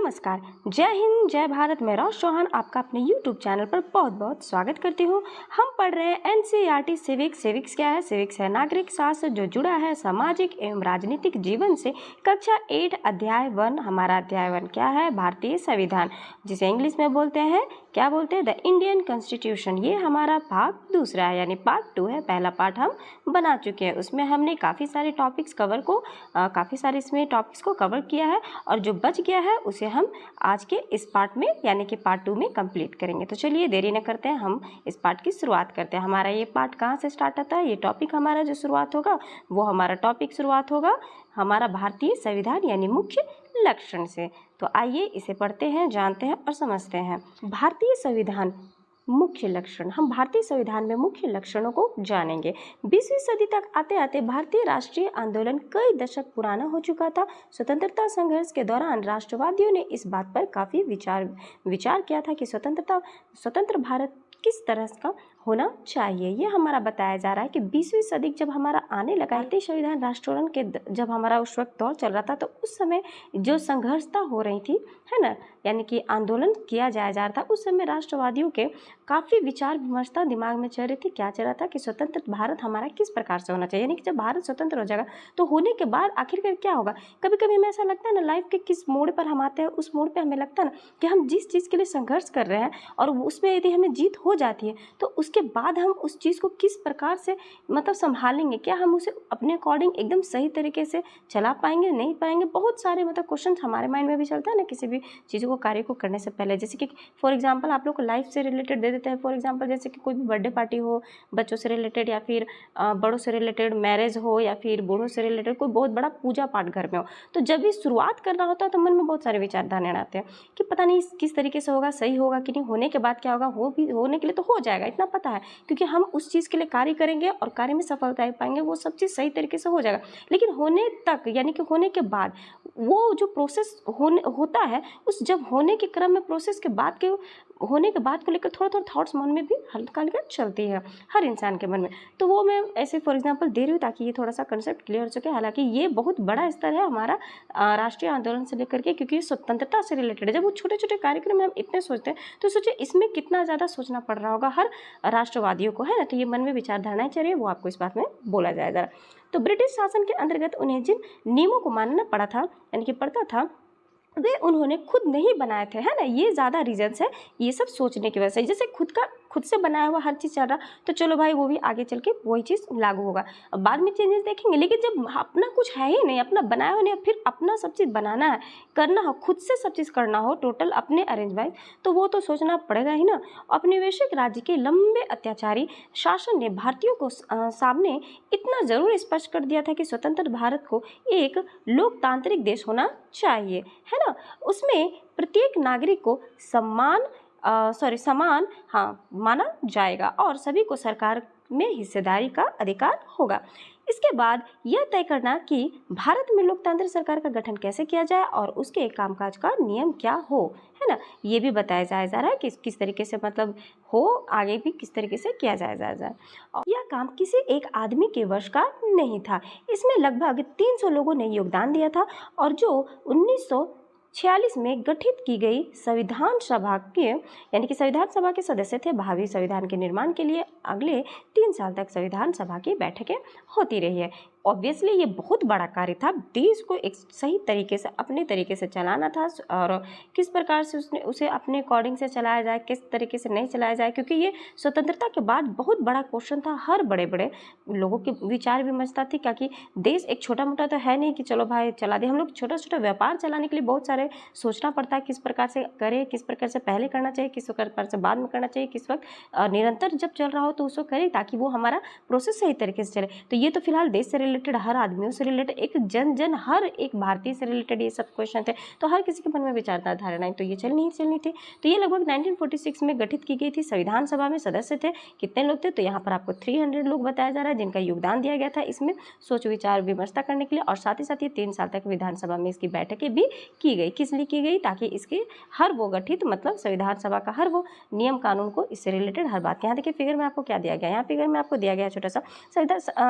नमस्कार, जय हिंद, जय भारत। मैं राज चौहान आपका अपने YouTube चैनल पर बहुत बहुत स्वागत करती हूँ। हम पढ़ रहे हैं NCERT सिविक्स। सिविक्स क्या है? सिविक्स है नागरिक शास्त्र जो जुड़ा है सामाजिक एवं राजनीतिक जीवन से। कक्षा 8 अध्याय 1। हमारा अध्याय 1 क्या है? भारतीय संविधान, जिसे इंग्लिश में बोलते हैं, क्या बोलते हैं? The Indian constitution. ये हमारा भाग दूसरा है, यानी पार्ट 2 है। पहला पार्ट हम बना चुके हैं, उसमें हमने काफ़ी सारे टॉपिक्स को कवर किया है, और जो बच गया है उसे हम आज के इस पार्ट में यानी कि पार्ट 2 में कंप्लीट करेंगे। तो चलिए देरी न करते हैं, हम इस पार्ट की शुरुआत करते हैं। हमारा ये पार्ट कहाँ से स्टार्ट होता है? ये टॉपिक हमारा जो शुरुआत होगा वो हमारा टॉपिक शुरुआत होगा हमारा भारतीय संविधान यानी मुख्य लक्षण से। तो आइए इसे पढ़ते हैं, जानते हैं और समझते हैं। भारतीय संविधान मुख्य लक्षण। हम भारतीय संविधान में मुख्य लक्षणों को जानेंगे। 20वीं सदी तक आते आते भारतीय राष्ट्रीय आंदोलन कई दशक पुराना हो चुका था। स्वतंत्रता संघर्ष के दौरान राष्ट्रवादियों ने इस बात पर काफ़ी विचार किया था कि स्वतंत्र भारत किस तरह का होना चाहिए। ये हमारा बताया जा रहा है कि 20वीं सदी जब हमारा आने लगा, भारतीय संविधान राष्ट्रोत्तोलन के जब हमारा उस वक्त दौर चल रहा था, तो उस समय जो संघर्षता हो रही थी, है ना, यानी कि आंदोलन किया जा रहा था, उस समय राष्ट्रवादियों के काफ़ी विचार विमर्शता दिमाग में चल रही थी। क्या चल रहा था कि स्वतंत्र भारत हमारा किस प्रकार से होना चाहिए, यानी कि जब भारत स्वतंत्र हो जाएगा तो होने के बाद आखिरकार क्या होगा। कभी कभी हमें ऐसा लगता है ना, लाइफ के किस मोड़ पर हम आते हैं, उस मोड़ पर हमें लगता है ना कि हम जिस चीज़ के लिए संघर्ष कर रहे हैं और उसमें यदि हमें जीत हो जाती है तो उसके बाद हम उस चीज़ को किस प्रकार से मतलब संभालेंगे, क्या हम उसे अपने अकॉर्डिंग एकदम सही तरीके से चला पाएंगे, नहीं पाएंगे। बहुत सारे मतलब क्वेश्चन हमारे माइंड में भी चलता है ना किसी भी चीज़ों को, कार्य को करने से पहले। जैसे कि फॉर एग्जांपल आप लोग को लाइफ से रिलेटेड दे देते हैं। फॉर एग्जांपल जैसे कि कोई भी बर्थडे पार्टी हो बच्चों से रिलेटेड, या फिर बड़ों से रिलेटेड, मैरिज हो, या फिर बूढ़ों से रिलेटेड कोई बहुत बड़ा पूजा पाठ घर में हो, तो जब भी शुरुआत करना होता है तो मन में बहुत सारे विचारधाराएं आते हैं कि पता नहीं किस तरीके से होगा, सही होगा कि नहीं, होने के बाद क्या होगा। होने के लिए तो हो जाएगा, इतना पता है, क्योंकि हम उस चीज़ के लिए कार्य करेंगे और कार्य में सफलता पाएंगे, वो सब चीज़ सही तरीके से हो जाएगा। लेकिन होने तक यानी कि होने के बाद वो जो प्रोसेस होता है, उस जब होने के क्रम में प्रोसेस के बाद के होने के बाद को लेकर थोड़ा थोड़ा थॉट्स मन में भी हल्का हल्का चलती है हर इंसान के मन में। तो वो मैं ऐसे फॉर एग्जांपल दे रही हूँ ताकि ये थोड़ा सा कंसेप्ट क्लियर हो सके। हालांकि ये बहुत बड़ा स्तर है हमारा राष्ट्रीय आंदोलन से लेकर के, क्योंकि ये स्वतंत्रता से रिलेटेड है। जब वो छोटे छोटे कार्यक्रम में हम इतने सोचते हैं तो सोचिए इसमें कितना ज़्यादा सोचना पड़ रहा होगा हर राष्ट्रवादियों को, है ना। तो ये मन में विचारधारणाएं चल रही है, वो आपको इस बात में बोला जाएगा। तो ब्रिटिश शासन के अंतर्गत उन्हें जिन नियमों को मानना पड़ा था यानी कि पड़ता था, वे उन्होंने खुद नहीं बनाए थे, है ना। ये ज़्यादा रीजंस है ये सब सोचने की वजह से। जैसे खुद से बनाया हुआ हर चीज़ चल रहा तो चलो भाई वो भी आगे चल के वही चीज़ लागू होगा, अब बाद में चेंजेस देखेंगे। लेकिन जब अपना कुछ है ही नहीं, अपना बनाया हो नहीं, फिर अपना सब चीज़ बनाना है, करना हो, खुद से सब चीज़ करना हो, टोटल अपने अरेंज वाइज, तो वो तो सोचना पड़ेगा ही ना। औपनिवेशिक राज्य के लंबे अत्याचारी शासन ने भारतीयों को सामने इतना ज़रूर स्पष्ट कर दिया था कि स्वतंत्र भारत को एक लोकतांत्रिक देश होना चाहिए, है ना। उसमें प्रत्येक नागरिक को समान माना जाएगा और सभी को सरकार में हिस्सेदारी का अधिकार होगा। इसके बाद यह तय करना कि भारत में लोकतांत्रिक सरकार का गठन कैसे किया जाए और उसके कामकाज का नियम क्या हो, है ना, ये भी बताया जा रहा है कि किस तरीके से मतलब हो, आगे भी किस तरीके से किया जाए। यह काम किसी एक आदमी के वश का नहीं था। इसमें लगभग 300 लोगों ने योगदान दिया था, और जो 1946 में गठित की गई संविधान सभा के यानी कि संविधान सभा के सदस्य थे। भावी संविधान के निर्माण के लिए अगले 3 साल तक संविधान सभा की बैठकें होती रही है। ऑब्वियसली ये बहुत बड़ा कार्य था, देश को एक सही तरीके से अपने तरीके से चलाना था, और किस प्रकार से उसे अपने अकॉर्डिंग से चलाया जाए, किस तरीके से नहीं चलाया जाए, क्योंकि ये स्वतंत्रता के बाद बहुत बड़ा क्वेश्चन था। हर बड़े बड़े लोगों के विचार विमर्शता थी, क्योंकि देश एक छोटा मोटा तो है नहीं कि चलो भाई चला दे। हम लोग छोटा छोटा व्यापार चलाने के लिए बहुत सारे सोचना पड़ता है, किस प्रकार से करें, किस प्रकार से पहले करना चाहिए, किस प्रकार से बाद में करना चाहिए, किस वक्त निरंतर जब चल रहा हो तो उसको करें ताकि वो हमारा प्रोसेस सही तरीके से चले। तो ये तो फिलहाल देश से रिलेटेड, हर आदमियों से रिलेटेड, एक जन हर एक भारतीय से रिलेटेड ये सब क्वेश्चन थे। तो हर किसी के मन में विचारधारा धारणाएं तो ये चलनी थी। तो ये लगभग 1946 में गठित की गई थी। संविधान सभा में सदस्य थे, कितने लोग थे, तो यहाँ पर आपको 300 लोग बताया जा रहा है जिनका योगदान दिया गया था इसमें सोच विचार विमर्शता करने के लिए। और साथ ही साथ ये 3 साल तक विधानसभा में इसकी बैठकें भी की गई। किस लिए की गई? ताकि इसके हर वो गठित मतलब संविधान सभा का हर वो नियम कानून को इससे रिलेटेड हर बात। यहाँ देखिए फिगर में आपको क्या दिया गया, यहाँ फिगर में आपको दिया गया छोटा सा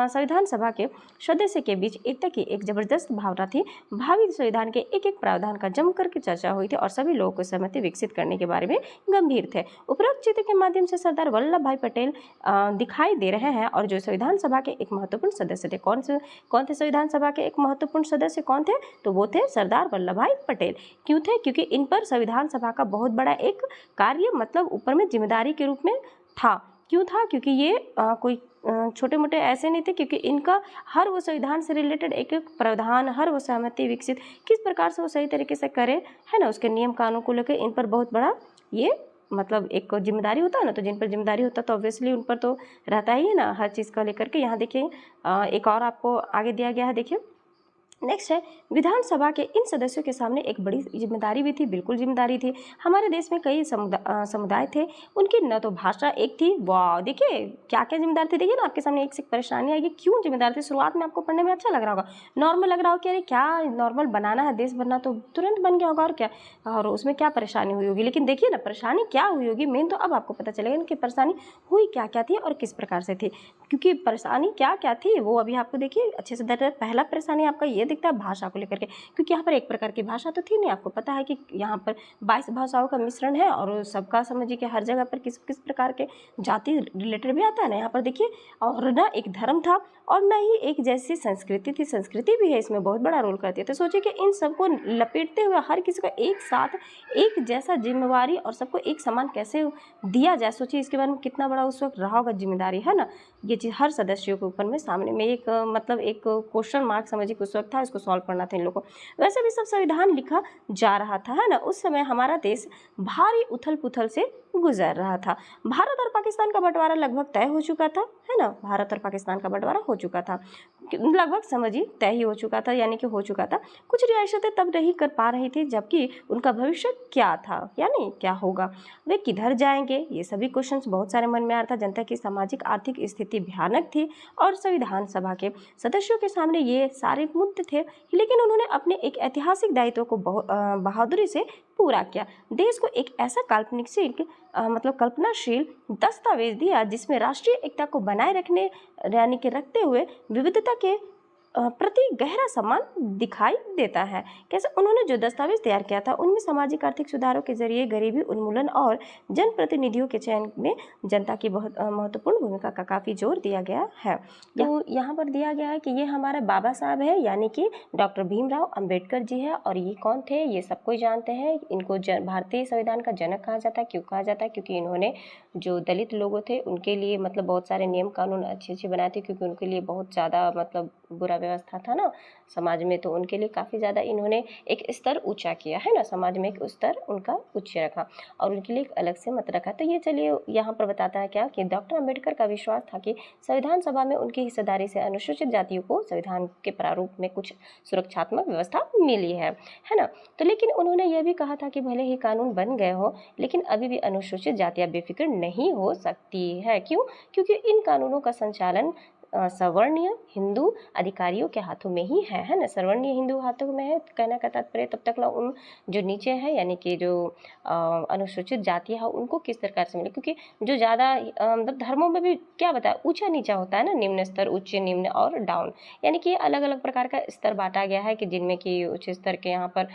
संविधान सभा के सदस्य के बीच एकता की एक जबरदस्त भावना थी। भावी संविधान के एक एक प्रावधान का जम करके चर्चा हुई थी और सभी लोगों को सहमति विकसित करने के बारे में गंभीर थे। उपरोक्त चित्र के माध्यम से सरदार वल्लभ भाई पटेल दिखाई दे रहे हैं और जो संविधान सभा के एक महत्वपूर्ण सदस्य थे। कौन थे संविधान सभा के एक महत्वपूर्ण सदस्य कौन थे? तो वो थे सरदार वल्लभ भाई पटेल। क्यों थे? क्योंकि इन पर संविधान सभा का बहुत बड़ा एक कार्य मतलब ऊपर में जिम्मेदारी के रूप में था। क्यों था? क्योंकि ये कोई छोटे मोटे ऐसे नहीं थे, क्योंकि इनका हर वो संविधान से रिलेटेड एक एक प्रावधान, हर वो सहमति विकसित किस प्रकार से वो सही तरीके से करें, है ना, उसके नियम कानून को लेकर इन पर बहुत बड़ा ये मतलब एक जिम्मेदारी होता है ना। तो जिन पर जिम्मेदारी होता है तो ऑब्वियसली उन पर तो रहता ही है ना हर चीज़ का लेकर के। यहाँ देखिए एक और आपको आगे दिया गया है, देखिए नेक्स्ट है, विधानसभा के इन सदस्यों के सामने एक बड़ी जिम्मेदारी भी थी, बिल्कुल जिम्मेदारी थी। हमारे देश में कई समुदाय थे, उनकी न तो भाषा एक थी। वाह, देखिए क्या क्या जिम्मेदारी थी। देखिए ना आपके सामने एक से एक परेशानी आएगी। क्यों जिम्मेदार थे? शुरुआत में आपको पढ़ने में अच्छा लग रहा होगा, नॉर्मल लग रहा होगा कि अरे क्या नॉर्मल बनाना है, देश बनना तो तुरंत बन गया होगा और क्या, और उसमें क्या परेशानी हुई होगी। लेकिन देखिए ना परेशानी क्या हुई होगी मेन तो अब आपको पता चलेगा इनकी परेशानी हुई क्या क्या थी और किस प्रकार से थी। क्योंकि परेशानी क्या क्या थी वो अभी आपको देखिए अच्छे से पहला परेशानी आपका ये दिखता है भाषा को लेकर के, क्योंकि यहाँ पर एक प्रकार की भाषा तो थी नहीं। आपको पता है कि यहाँ पर 22 भाषाओं का मिश्रण है और सबका समझिए कि हर जगह पर किस किस प्रकार के जाति रिलेटेड भी आता है ना यहाँ पर देखिए। और ना एक धर्म था और ना ही एक जैसी संस्कृति थी, संस्कृति भी है इसमें बहुत बड़ा रोल करती है। तो सोचिए कि इन सबको लपेटते हुए हर किसी को एक साथ एक जैसा जिम्मेवारी और सबको एक समान कैसे दिया जाए, सोचिए इसके बारे में कितना बड़ा उस वक्त रहा होगा जिम्मेदारी, है ना। ये चीज़ हर सदस्यों के ऊपर में सामने में एक मतलब एक क्वेश्चन मार्क समझिए उस वक्त था, इसको सॉल्व करना था इन लोगों को। वैसे भी सब संविधान लिखा जा रहा था, है ना। उस समय हमारा देश भारी उथल पुथल से गुजर रहा था। भारत और पाकिस्तान का बंटवारा लगभग तय हो चुका था, है ना। भारत और पाकिस्तान का बंटवारा हो चुका था, लगभग समझिए तय ही हो चुका था, यानी कि हो चुका था। कुछ रियासतें तब नहीं कर पा रही थी, जबकि उनका भविष्य क्या था, यानी क्या होगा, वे किधर जाएंगे, ये सभी क्वेश्चंस बहुत सारे मन में आ रहा था। जनता की सामाजिक आर्थिक स्थिति भयानक थी और संविधान सभा के सदस्यों के सामने ये सारे मुद्दे थे। लेकिन उन्होंने अपने एक ऐतिहासिक दायित्व को बहादुरी से पूरा किया। देश को एक ऐसा काल्पनिक मतलब कल्पनाशील दस्तावेज दिया जिसमें राष्ट्रीय एकता को बनाए रखने यानी कि रखते हुए विविधता के प्रति गहरा सम्मान दिखाई देता है। कैसे? उन्होंने जो दस्तावेज तैयार किया था उनमें सामाजिक आर्थिक सुधारों के जरिए गरीबी उन्मूलन और जनप्रतिनिधियों के चयन में जनता की बहुत महत्वपूर्ण भूमिका का काफ़ी जोर दिया गया है। तो यहाँ पर दिया गया है कि ये हमारे बाबा साहब है, यानी कि डॉक्टर भीमराव अंबेडकर जी है। और ये कौन थे? ये सब कोई जानते हैं। इनको भारतीय संविधान का जनक कहा जाता है। क्यों कहा जाता है? क्योंकि इन्होंने जो दलित लोगों थे उनके लिए मतलब बहुत सारे नियम कानून अच्छे अच्छे बनाए थे, क्योंकि उनके लिए बहुत ज़्यादा मतलब बुरा व्यवस्था था ना समाज में। तो उनके लिए काफ़ी ज़्यादा इन्होंने एक स्तर ऊंचा किया, है ना, समाज में एक स्तर उनका उच्च रखा और उनके लिए एक अलग से मत रखा। तो ये चलिए यहाँ पर बताता है क्या कि डॉक्टर अंबेडकर का विश्वास था कि संविधान सभा में उनकी हिस्सेदारी से अनुसूचित जातियों को संविधान के प्रारूप में कुछ सुरक्षात्मक व्यवस्था मिली है ना। तो लेकिन उन्होंने यह भी कहा था कि भले ही कानून बन गए हो, लेकिन अभी भी अनुसूचित जातियाँ बेफिक्र नहीं हो सकती है। क्यों? क्योंकि इन कानूनों का संचालन सवर्णीय हिंदू अधिकारियों के हाथों में ही है ना। सवर्णीय हिंदू हाथों में है, कहने का तात्पर्य तब तक उन जो नीचे है यानी कि जो अनुसूचित जातियाँ है उनको किस प्रकार से मिले, क्योंकि जो ज़्यादा मतलब धर्मों में भी क्या बताया ऊंचा नीचा होता है ना, निम्न स्तर, उच्च, निम्न और डाउन, यानी कि अलग अलग प्रकार का स्तर बांटा गया है कि जिनमें कि उच्च स्तर के यहाँ पर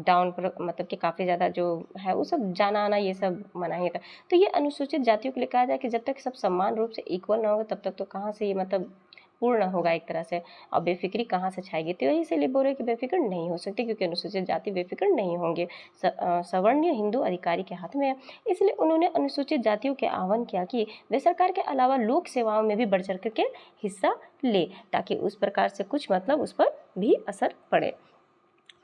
डाउन पर मतलब कि काफ़ी ज़्यादा जो है वो सब जाना आना ये सब मना ही था। तो ये अनुसूचित जातियों के लिए कहा जाए कि जब तक सब समान रूप से इक्वल ना होगा तब तक तो कहाँ से ये मतलब पूर्ण होगा एक तरह से, और बेफिक्री कहाँ से छाएगी। तो यही से बोल रहे कि बेफिक्र नहीं हो सकती, क्योंकि अनुसूचित जाति बेफिक्र नहीं होंगे, सवर्णीय हिंदू अधिकारी के हाथ में है। इसलिए उन्होंने अनुसूचित जातियों के आह्वान किया कि वे सरकार के अलावा लोक सेवाओं में भी बढ़ चढ़ करके हिस्सा ले, ताकि उस प्रकार से कुछ मतलब उस पर भी असर पड़े।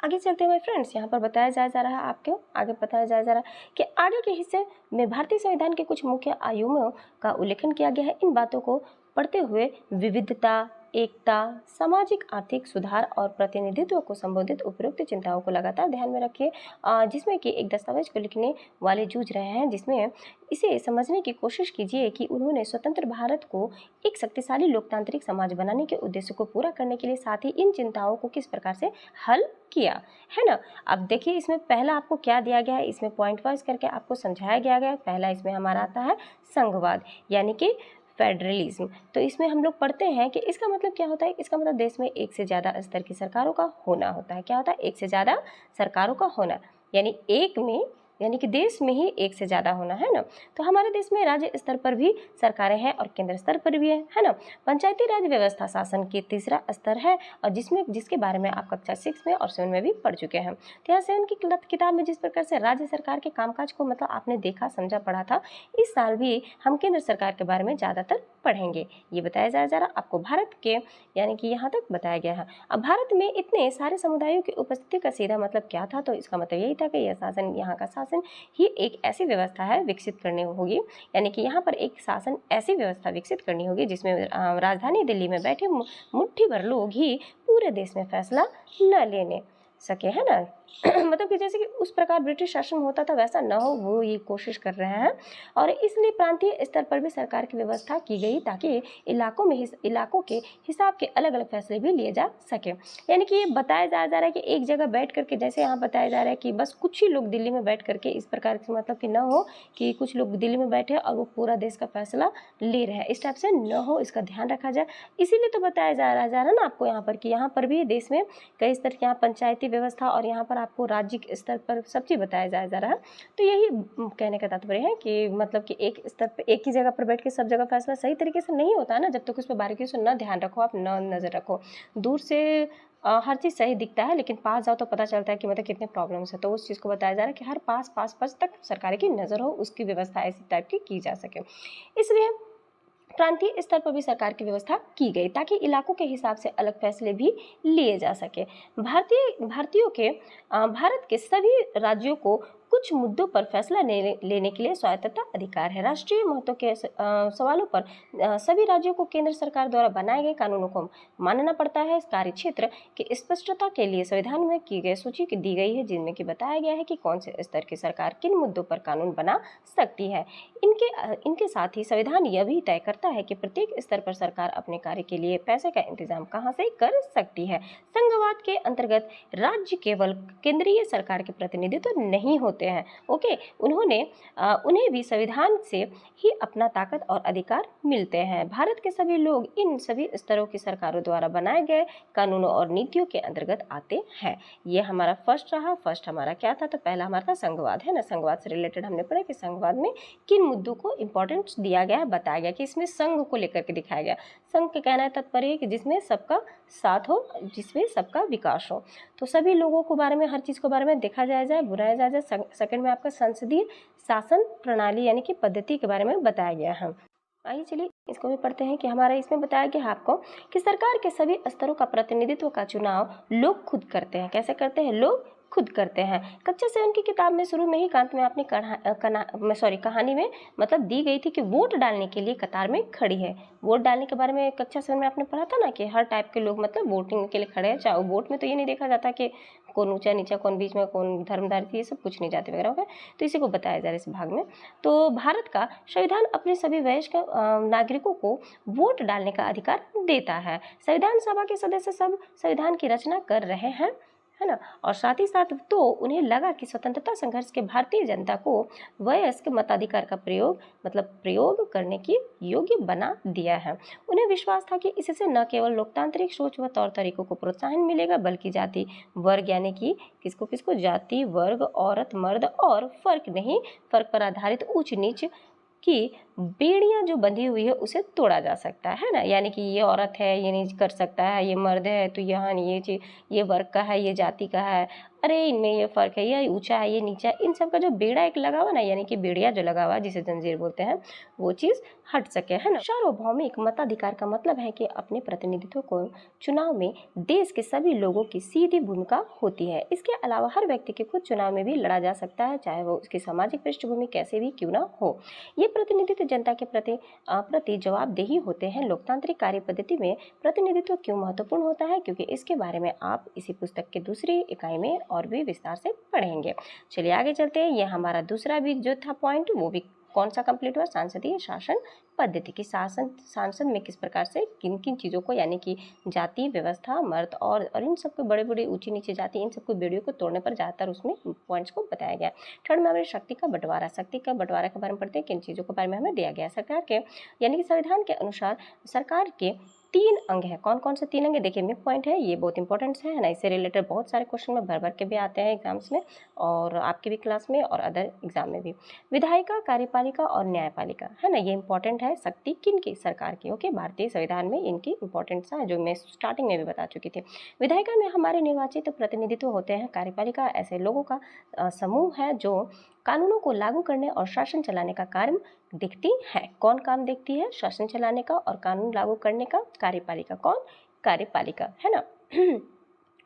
आगे चलते हुए फ्रेंड्स यहाँ पर बताया जा रहा है आपको, आगे बताया जा रहा है कि आगे के हिस्से में भारतीय संविधान के कुछ मुख्य आयामों का उल्लेखन किया गया है। इन बातों को पढ़ते हुए विविधता, एकता, सामाजिक आर्थिक सुधार और प्रतिनिधित्व को संबोधित उपरोक्त चिंताओं को लगातार ध्यान में रखिए, जिसमें कि एक दस्तावेज को लिखने वाले जूझ रहे हैं, जिसमें इसे समझने की कोशिश कीजिए कि उन्होंने स्वतंत्र भारत को एक शक्तिशाली लोकतांत्रिक समाज बनाने के उद्देश्य को पूरा करने के लिए साथ ही इन चिंताओं को किस प्रकार से हल किया, है ना। अब देखिए इसमें पहला आपको क्या दिया गया है, इसमें पॉइंट वाइज करके आपको समझाया गया है। पहला इसमें हमारा आता है संघवाद, यानी कि फेडरलिज्म। तो इसमें हम लोग पढ़ते हैं कि इसका मतलब क्या होता है। इसका मतलब देश में एक से ज़्यादा स्तर की सरकारों का होना होता है। क्या होता है? एक से ज़्यादा सरकारों का होना, यानी एक में, यानी कि देश में ही एक से ज़्यादा होना, है ना। तो हमारे देश में राज्य स्तर पर भी सरकारें हैं और केंद्र स्तर पर भी है ना। पंचायती राज व्यवस्था शासन की तीसरा स्तर है और जिसके बारे में आप कक्षा 6 में और 7 में भी पढ़ चुके हैं। तो यहाँ 7 की किताब में जिस प्रकार से राज्य सरकार के कामकाज को मतलब आपने देखा, समझा, पढ़ा था, इस साल भी हम केंद्र सरकार के बारे में ज़्यादातर पढ़ेंगे। ये बताया जाए जरा आपको भारत के, यानी कि यहाँ तक बताया गया है। अब भारत में इतने सारे समुदायों की उपस्थिति का सीधा मतलब क्या था? तो इसका मतलब यही था कि यह शासन, यहाँ का शासन ही एक ऐसी व्यवस्था है विकसित करनी होगी, यानी कि यहाँ पर एक शासन ऐसी व्यवस्था विकसित करनी होगी जिसमें राजधानी दिल्ली में बैठे मुट्ठी भर लोग ही पूरे देश में फैसला न लेने सके, है ना। मतलब कि जैसे कि उस प्रकार ब्रिटिश शासन होता था वैसा न हो, वो ये कोशिश कर रहे हैं। और इसलिए प्रांतीय स्तर पर भी सरकार की व्यवस्था की गई ताकि इलाकों के हिसाब के अलग अलग फैसले भी लिए जा सके। यानी कि ये बताया जा रहा है कि एक जगह बैठ करके, जैसे यहाँ बताया जा रहा है कि बस कुछ ही लोग दिल्ली में बैठ करके इस प्रकार से, मतलब कि न हो कि कुछ लोग दिल्ली में बैठे और वो पूरा देश का फैसला ले रहे हैं, इस टाइप से न हो, इसका ध्यान रखा जाए। इसीलिए तो बताया जा रहा है ना आपको यहाँ पर कि यहाँ पर भी देश में कई स्तर के, यहाँ पंचायती व्यवस्था और यहाँ पर आपको राज्य के स्तर पर सब चीज़ बताया जा रहा है। तो यही कहने का तात्पर्य है कि मतलब कि एक स्तर पर, एक ही जगह पर बैठ के सब जगह फैसला सही तरीके से नहीं होता है ना, जब तक उस पर बारीकी से न ध्यान रखो, आप न नज़र रखो। दूर से हर चीज़ सही दिखता है, लेकिन पास जाओ तो पता चलता है कि मतलब कितने प्रॉब्लम्स है। तो उस चीज़ को बताया जा रहा है कि हर पास तक सरकार की नज़र हो, उसकी व्यवस्था ऐसी टाइप की जा सके। इसलिए प्रांतीय स्तर पर भी सरकार की व्यवस्था की गई ताकि इलाकों के हिसाब से अलग फैसले भी लिए जा सके। भारतीयों के भारत के सभी राज्यों को कुछ मुद्दों पर फैसला लेने के लिए स्वायत्तता अधिकार है। राष्ट्रीय महत्व के सवालों पर सभी राज्यों को केंद्र सरकार द्वारा बनाए गए कानूनों को मानना पड़ता है। इस कार्य क्षेत्र की स्पष्टता के लिए संविधान में की गई सूची दी गई है, जिनमें कि बताया गया है कि कौन से स्तर की सरकार किन मुद्दों पर कानून बना सकती है। इनके साथ ही संविधान यह भी तय करता है कि प्रत्येक स्तर पर सरकार अपने कार्य के लिए पैसे का इंतजाम कहां से कर सकती है। संघवाद के अंतर्गत राज्य केवल केंद्रीय सरकार के प्रतिनिधित्व नहीं होते हैं। ओके, उन्हें भी संविधान से ही अपना ताकत और अधिकार मिलते हैं। भारत के सभी लोग इन सभी स्तरों की सरकारों द्वारा बनाए गए कानूनों और नीतियों के अंतर्गत आते हैं। ये हमारा फर्स्ट रहा। फर्स्ट हमारा क्या था? तो पहला हमारा था संघवाद, है ना। संघवाद से रिलेटेड हमने पढ़ा कि संघवाद में किन मुद्दों को इंपॉर्टेंस दिया गया है, बताया गया कि इसमें संघ को लेकर के दिखाया गया। संघ के कहना है तात्पर्य कि जिसमें सबका साथ हो, जिसमें सबका विकास हो। तो सभी लोगों को बारे में, हर चीज़ को बारे में देखा जाए, बुराया जाए। सेकंड में आपका संसदीय शासन प्रणाली यानी कि पद्धति के बारे में बताया गया है। आइए चलिए इसको भी पढ़ते हैं कि हमारा इसमें बताया गया है आपको कि सरकार के सभी स्तरों का प्रतिनिधित्व का चुनाव लोग खुद करते हैं। कैसे करते हैं? लोग खुद करते हैं। कक्षा 7 की किताब में शुरू में ही कांत में आपने कहानी में मतलब दी गई थी कि वोट डालने के लिए कतार में खड़ी है। वोट डालने के बारे में कक्षा 7 में आपने पढ़ा था ना कि हर टाइप के लोग मतलब वोटिंग के लिए खड़े हैं। चाहे वोट में तो ये नहीं देखा जाता कि कौन ऊंचा नीचा, कौन बीच में, कौन धर्मदार थी, ये सब कुछ नहीं जाते वगैरह होगा। तो इसी को बताया जा रहा है इस भाग में। तो भारत का संविधान अपने सभी वयस्क नागरिकों को वोट डालने का अधिकार देता है। संविधान सभा के सदस्य सब संविधान की रचना कर रहे हैं, है ना। और साथ ही साथ तो उन्हें लगा कि स्वतंत्रता संघर्ष के भारतीय जनता को वयस्क मताधिकार का प्रयोग करने की योग्य बना दिया है। उन्हें विश्वास था कि इससे न केवल लोकतांत्रिक सोच व तौर तरीकों को प्रोत्साहन मिलेगा, बल्कि जाति वर्ग यानी कि किसको जाति वर्ग, औरत मर्द और फर्क पर आधारित ऊंच नीच की बेड़ियां जो बंधी हुई है उसे तोड़ा जा सकता है ना। यानी कि ये औरत है ये नहीं कर सकता है, ये मर्द है तो यहाँ ये वर्ग का है, ये जाति का है, अरे इनमें ये फर्क है, ये ऊंचा है ये नीचा है, इन सब का जो बेड़ा एक लगा हुआ ना, यानी कि बेड़िया जो लगा हुआ जिसे जंजीर बोलते हैं, वो चीज़ हट सके, है ना। सार्वभौमिक मताधिकार का मतलब है कि अपने प्रतिनिधित्व को चुनाव में देश के सभी लोगों की सीधी भूमिका होती है। इसके अलावा हर व्यक्ति के खुद चुनाव में भी लड़ा जा सकता है, चाहे वो उसकी सामाजिक पृष्ठभूमि कैसे भी क्यों ना हो। ये प्रतिनिधित्व जनता के प्रति जवाबदेही होते हैं। लोकतांत्रिक कार्य पद्धति में प्रतिनिधित्व क्यों महत्वपूर्ण होता है, क्योंकि इसके बारे में आप इसी पुस्तक के दूसरी इकाई में और भी विस्तार से पढ़ेंगे। चलिए आगे चलते हैं। ये हमारा दूसरा भी जो था पॉइंट वो भी कौन सा कंप्लीट हुआ? सांसदीय शासन पद्धति की सांसद में किस प्रकार से किन किन चीज़ों को, यानी कि जाति व्यवस्था, मर्द और इन सबको बड़े बड़े ऊंची नीचे जाति, इन सबको बेड़ियों को तोड़ने पर ज़्यादातर उसमें पॉइंट्स को बताया गया। थर्ड में हमारी शक्ति का बंटवारा के बारे में पढ़ते हैं, किन चीज़ों के बारे में हमें दिया गया। सरकार के यानी कि संविधान के अनुसार सरकार के 3 अंग है। कौन कौन से 3 अंग है? देखिए मिड पॉइंट है, ये बहुत इंपॉर्टेंट है ना, इससे रिलेटेड बहुत सारे क्वेश्चन में भर भर के भी आते हैं एग्जाम्स में, और आपके भी क्लास में और अदर एग्जाम में भी। विधायिका, कार्यपालिका और न्यायपालिका, है ना, ये इंपॉर्टेंट है। शक्ति किन की? सरकार की। ओके, भारतीय संविधान में इनकी इंपॉर्टेंस है, जो मैं स्टार्टिंग में भी बता चुकी थी। विधायिका में हमारे निर्वाचित प्रतिनिधित्व होते हैं। कार्यपालिका ऐसे लोगों का समूह है जो कानूनों को लागू करने और शासन चलाने का कार्य देखती है। कौन काम देखती है? शासन चलाने का और कानून लागू करने का। कार्यपालिका। कौन? कार्यपालिका, है ना।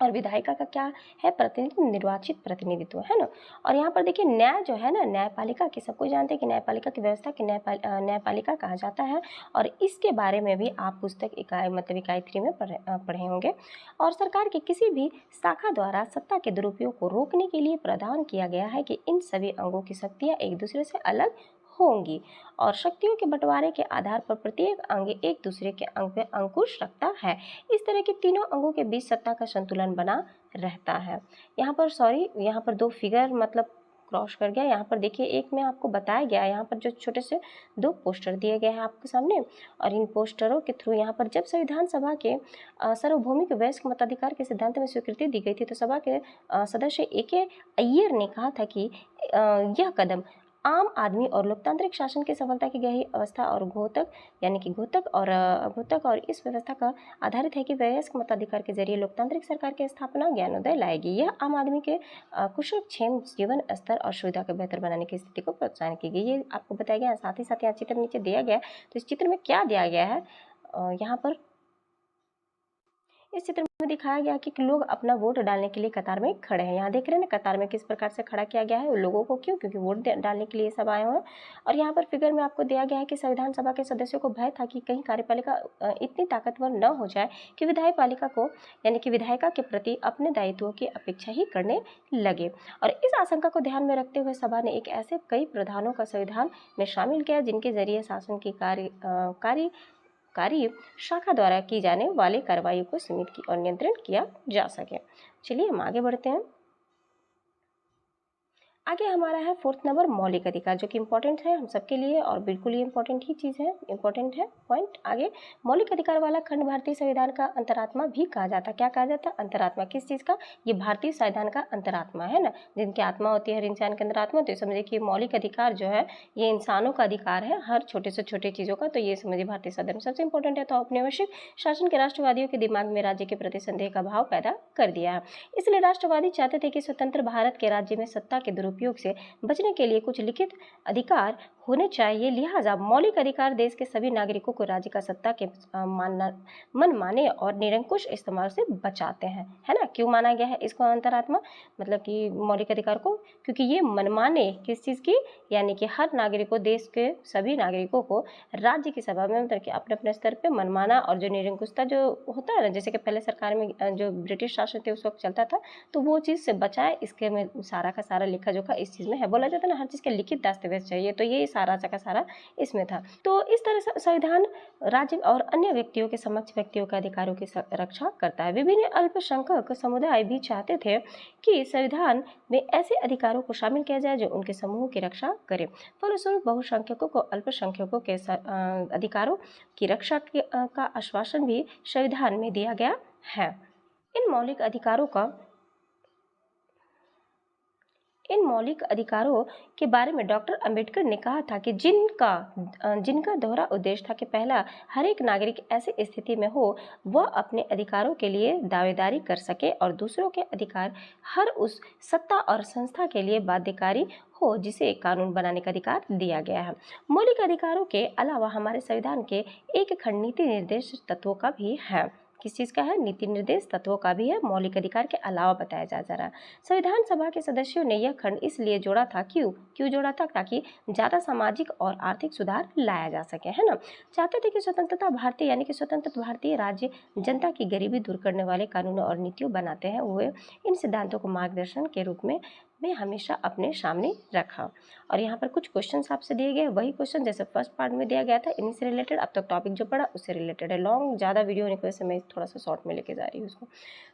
और विधायिका का क्या है? प्रतिनिधित्व, निर्वाचित प्रतिनिधित्व, है ना। और यहाँ पर देखिए न्याय जो है ना, न्यायपालिका की, सबको जानते हैं कि न्यायपालिका की व्यवस्था की न्यायपालिका कहा जाता है, और इसके बारे में भी आप पुस्तक इकाई इकाई 3 में पढ़े होंगे। और सरकार के किसी भी शाखा द्वारा सत्ता के दुरुपयोग को रोकने के लिए प्रदान किया गया है कि इन सभी अंगों की शक्तियाँ एक दूसरे से अलग होंगी, और शक्तियों के बंटवारे के आधार पर प्रत्येक अंग एक दूसरे के अंग पे अंकुश रखता है। इस तरह के तीनों अंगों के बीच सत्ता का संतुलन बना रहता है। यहाँ पर 2 फिगर मतलब क्रॉस कर गया। यहाँ पर देखिए एक में आपको बताया गया है, यहाँ पर जो छोटे से 2 पोस्टर दिए गए हैं आपके सामने, और इन पोस्टरों के थ्रू यहाँ पर जब संविधान सभा के सार्वभौमिक वयस्क मताधिकार के सिद्धांत में स्वीकृति दी गई थी, तो सभा के सदस्य A.K. अय्यर ने कहा था कि यह कदम आम आदमी और लोकतांत्रिक शासन की सफलता की गई अवस्था और घोतक और इस व्यवस्था का आधारित है कि वयस्क मताधिकार के जरिए लोकतांत्रिक सरकार की स्थापना ज्ञानोदय लाएगी। यह आम आदमी के कुशलक्षेम जीवन स्तर और सुविधा को बेहतर बनाने की स्थिति को प्रोत्साहन की गई, ये आपको बताया गया है। साथ ही साथ यहाँ चित्र नीचे दिया गया है, तो इस चित्र में क्या दिया गया है? यहाँ पर इस चित्र में दिखाया गया कि लोग अपना वोट डालने के लिए कतार में खड़े हैं। यहाँ देख रहे हैं ना कतार में किस प्रकार से खड़ा किया गया है उन लोगों को, क्यों? क्योंकि वोट डालने के लिए सब आए हुए हैं। और यहाँ पर फिगर में आपको दिया गया है कि संविधान सभा के सदस्यों को भय था कि कहीं कार्यपालिका इतनी ताकतवर न हो जाए कि विधायपालिका को, यानी कि विधायिका के प्रति अपने दायित्वों की अपेक्षा ही करने लगे। और इस आशंका को ध्यान में रखते हुए सभा ने एक ऐसे कई प्रावधानों का संविधान में शामिल किया जिनके जरिए शासन की कार्य शाखा द्वारा की जाने वाली कार्रवाई को सीमित और नियंत्रित किया जा सके। चलिए हम आगे बढ़ते हैं। आगे हमारा है 4th नंबर मौलिक अधिकार, जो कि इंपॉर्टेंट है हम सबके लिए, और बिल्कुल ही इंपॉर्टेंट ही चीज़ है, इंपॉर्टेंट है पॉइंट। आगे मौलिक अधिकार वाला खंड भारतीय संविधान का अंतरात्मा भी कहा जाता है। क्या कहा जाता है? अंतरात्मा। किस चीज़ का? ये भारतीय संविधान का अंतरात्मा है ना, जिनकी आत्मा होती है, हर इंसान के अंदर आत्मा होती है। समझिए कि मौलिक अधिकार जो है ये इंसानों का अधिकार है, हर छोटे से छोटे चीज़ों का, तो ये समझिए भारतीय संविधान सबसे इंपॉर्टेंट है। तो औपनिवेशिक शासन के राष्ट्रवादियों के दिमाग में राज्य के प्रति संदेह का भाव पैदा कर दिया है। इसलिए राष्ट्रवादी चाहते थे कि स्वतंत्र भारत के राज्य में सत्ता के दुरुपयोग से बचने के लिए कुछ लिखित अधिकार होने चाहिए। लिहाजा मौलिक अधिकार देश के सभी नागरिकों को राज्य का सत्ता के मनमाने और निरंकुश इस्तेमाल से बचाते हैं, है ना। क्यों माना गया है इसको अंतरात्मा, मतलब कि मौलिक अधिकार को? क्योंकि ये मनमाने किस चीज़ की, यानी कि हर नागरिक को, देश के सभी नागरिकों को राज्य की सभा में मतलब कि अपने अपने स्तर पे मनमाना और जो निरंकुशता जो होता है ना, जैसे कि पहले सरकार में जो ब्रिटिश शासन थे उस वक्त चलता था, तो वो चीज़ से बचाए, इसके में सारा का सारा लेखा जोखा इस चीज़ में है। बोला जाता है ना हर चीज़ के लिखित दस्तावेज चाहिए, तो ये सारा का सारा इसमें था। तो इस तरह से संविधान राज्य और अन्य व्यक्तियों के समक्ष व्यक्तियों के अधिकारों की रक्षा करता है। विभिन्न अल्पसंख्यक समुदाय भी चाहते थे कि संविधान में ऐसे अधिकारों को शामिल किया जाए जो उनके समूह की रक्षा करे। फलस्वरूप बहुसंख्यकों को अल्पसंख्यकों के अधिकारों की रक्षा का आश्वासन भी संविधान में दिया गया है। इन मौलिक अधिकारों के बारे में डॉक्टर अंबेडकर ने कहा था कि जिनका दोहरा उद्देश्य था कि पहला, हर एक नागरिक ऐसी स्थिति में हो वह अपने अधिकारों के लिए दावेदारी कर सके, और दूसरों के अधिकार हर उस सत्ता और संस्था के लिए बाध्यकारी हो जिसे कानून बनाने का अधिकार दिया गया है। मौलिक अधिकारों के अलावा हमारे संविधान के एक खंड नीति निर्देश तत्वों का भी है। किस चीज़ का है? नीति निर्देश तत्वों का भी है, मौलिक अधिकार के अलावा बताया जा रहा है। संविधान सभा के सदस्यों ने यह खंड इसलिए जोड़ा था, क्यों जोड़ा था? ताकि ज़्यादा सामाजिक और आर्थिक सुधार लाया जा सके, है ना। चाहते थे कि स्वतंत्रता भारतीय, यानी कि स्वतंत्र भारतीय राज्य जनता की गरीबी दूर करने वाले कानूनों और नीतियों बनाते हैं हुए इन सिद्धांतों को मार्गदर्शन के रूप में में हमेशा अपने सामने रखा। और यहाँ पर कुछ क्वेश्चंस आपसे दिए गए, वही क्वेश्चन जैसे फर्स्ट पार्ट में दिया गया था इन्हीं से रिलेटेड, अब तक टॉपिक जो पढ़ा उससे रिलेटेड है। लॉन्ग ज़्यादा वीडियो होने की वजह से मैं थोड़ा सा शॉर्ट में लेके जा रही हूँ उसको।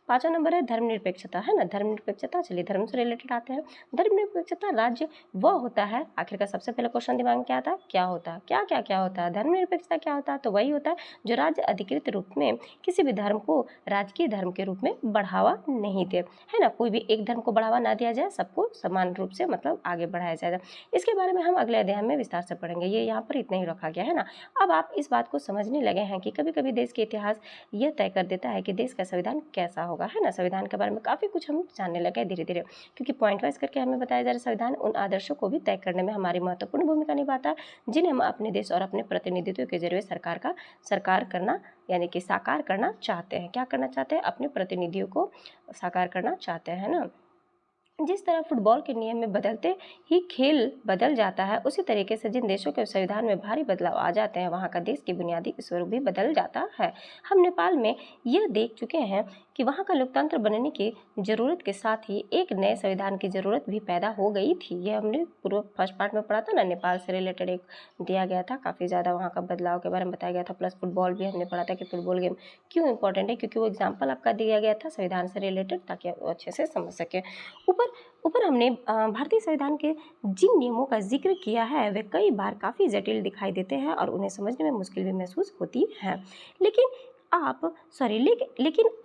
5वां नंबर है धर्मनिरपेक्षता, है ना, धर्मनिरपेक्षता। चलिए धर्म से रिलेटेड आते हैं। धर्मनिरपेक्षता राज्य वह होता है, आखिर का सबसे पहला क्वेश्चन दिमाग में क्या आता है, क्या होता है, क्या होता है, धर्मनिरपेक्षता क्या होता है, तो वही होता है जो राज्य अधिकृत रूप में किसी भी धर्म को राजकीय धर्म के रूप में बढ़ावा नहीं दे, है ना, कोई भी एक धर्म को बढ़ावा ना दिया जाए, सबको समान रूप से मतलब आगे बढ़ाया जाएगा। इसके बारे में हम अगले अध्याय में विस्तार से पढ़ेंगे, ये यहाँ पर इतना ही रखा गया है ना। अब आप इस बात को समझने लगे हैं कि कभी कभी देश के इतिहास यह तय कर देता है कि देश का संविधान कैसा होगा, है ना। संविधान के बारे में काफ़ी कुछ हम जानने लगे धीरे धीरे, क्योंकि पॉइंट वाइज करके हमें बताया जा रहा है संविधान उन आदर्शों को भी तय करने में हमारी महत्वपूर्ण भूमिका निभाता है, जिन्हें हम अपने देश और अपने प्रतिनिधित्व के जरिए सरकार करना यानी कि साकार करना चाहते हैं। क्या करना चाहते हैं, अपने प्रतिनिधियों को साकार करना चाहते हैं ना। जिस तरह फुटबॉल के नियम में बदलते ही खेल बदल जाता है, उसी तरीके से जिन देशों के संविधान में भारी बदलाव आ जाते हैं, वहाँ का देश की बुनियादी स्वरूप भी बदल जाता है। हम नेपाल में यह देख चुके हैं कि वहाँ का लोकतंत्र बनने की ज़रूरत के साथ ही एक नए संविधान की ज़रूरत भी पैदा हो गई थी। ये हमने पूर्व फर्स्ट पार्ट में पढ़ा था ना, नेपाल से रिलेटेड एक दिया गया था, काफ़ी ज़्यादा वहाँ का बदलाव के बारे में बताया गया था। प्लस फुटबॉल भी हमने पढ़ा था कि फुटबॉल गेम क्यों इंपॉर्टेंट है, क्योंकि वो एग्जाम्पल आपका दिया गया था संविधान से रिलेटेड, ताकि आप अच्छे से समझ सकें। ऊपर हमने भारतीय संविधान के जिन नियमों का जिक्र किया है वे कई बार काफ़ी जटिल दिखाई देते हैं और उन्हें समझने में मुश्किल भी महसूस होती है। लेकिन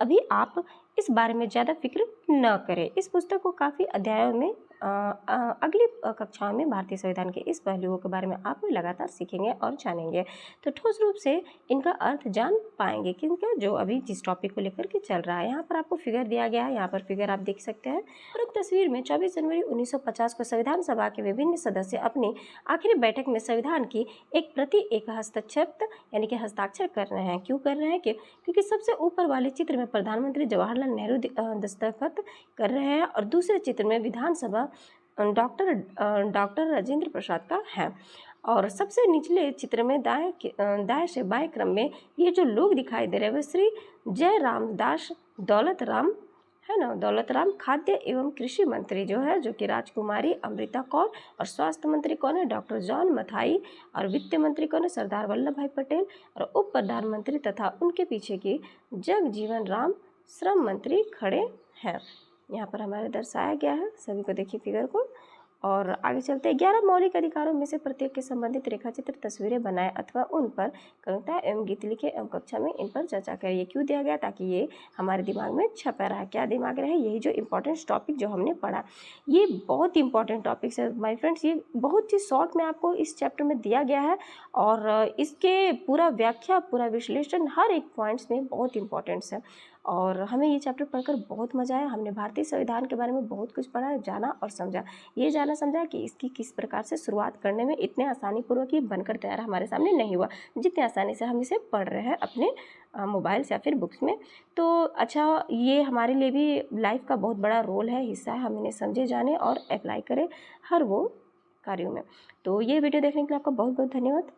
अभी आप इस बारे में ज़्यादा फिक्र न करें। इस पुस्तक को काफ़ी अध्यायों में अगली कक्षाओं में भारतीय संविधान के इस पहलुओं के बारे में आप लगातार सीखेंगे और जानेंगे, तो ठोस रूप से इनका अर्थ जान पाएंगे, क्योंकि जो अभी जिस टॉपिक को लेकर के चल रहा है। यहाँ पर आपको फिगर दिया गया है, यहाँ पर फिगर आप देख सकते हैं। उपरोक्त तस्वीर में 24 जनवरी 1950 को संविधान सभा के विभिन्न सदस्य अपनी आखिरी बैठक में संविधान की एक प्रति एक हस्तक्षेप यानी कि हस्ताक्षर कर रहे हैं। क्यों कर रहे हैं, क्योंकि सबसे ऊपर वाले चित्र में प्रधानमंत्री जवाहरलाल नेहरू दस्तखत कर रहे हैं और दूसरे चित्र में विधानसभा डॉक्टर राजेंद्र प्रसाद का है। और सबसे निचले चित्र में दाएं से बाएं क्रम में ये जो लोग दिखाई दे रहे हैं वे श्री जयराम दास दौलत राम, है ना, दौलत राम खाद्य एवं कृषि मंत्री जो है, जो कि राजकुमारी अमृता कौर, और स्वास्थ्य मंत्री कौन है, डॉक्टर जॉन मथाई, और वित्त मंत्री कौन है, सरदार वल्लभ भाई पटेल, और उप प्रधानमंत्री तथा उनके पीछे की जगजीवन राम श्रम मंत्री खड़े हैं। यहाँ पर हमारे दर्शाया गया है, सभी को देखिए फिगर को। और आगे चलते हैं। 11 मौलिक अधिकारों में से प्रत्येक के संबंधित रेखाचित्र तस्वीरें बनाएं अथवा उन पर कविता एवं गीत लिखे एवं कक्षा में इन पर चर्चा करिए। क्यों दिया गया, ताकि ये हमारे दिमाग में छपा रहा। क्या दिमाग रहे, यही जो इम्पोर्टेंट टॉपिक जो हमने पढ़ा, ये बहुत इंपॉर्टेंट टॉपिक्स है माय फ्रेंड्स। ये बहुत ही शॉर्ट में आपको इस चैप्टर में दिया गया है और इसके पूरा व्याख्या, पूरा विश्लेषण हर एक पॉइंट्स में बहुत इंपॉर्टेंट्स है। और हमें ये चैप्टर पढ़कर बहुत मज़ा आया। हमने भारतीय संविधान के बारे में बहुत कुछ पढ़ा, जाना और समझा। ये जाना समझा कि इसकी किस प्रकार से शुरुआत करने में इतने आसानी पूर्वक ये बनकर तैयार हमारे सामने नहीं हुआ, जितने आसानी से हम इसे पढ़ रहे हैं अपने मोबाइल या फिर बुक्स में। तो अच्छा, ये हमारे लिए भी लाइफ का बहुत बड़ा रोल है, हिस्सा है। हम इन्हें समझे, जाने और अप्लाई करें हर वो कार्यों में। तो ये वीडियो देखने के लिए आपका बहुत बहुत धन्यवाद।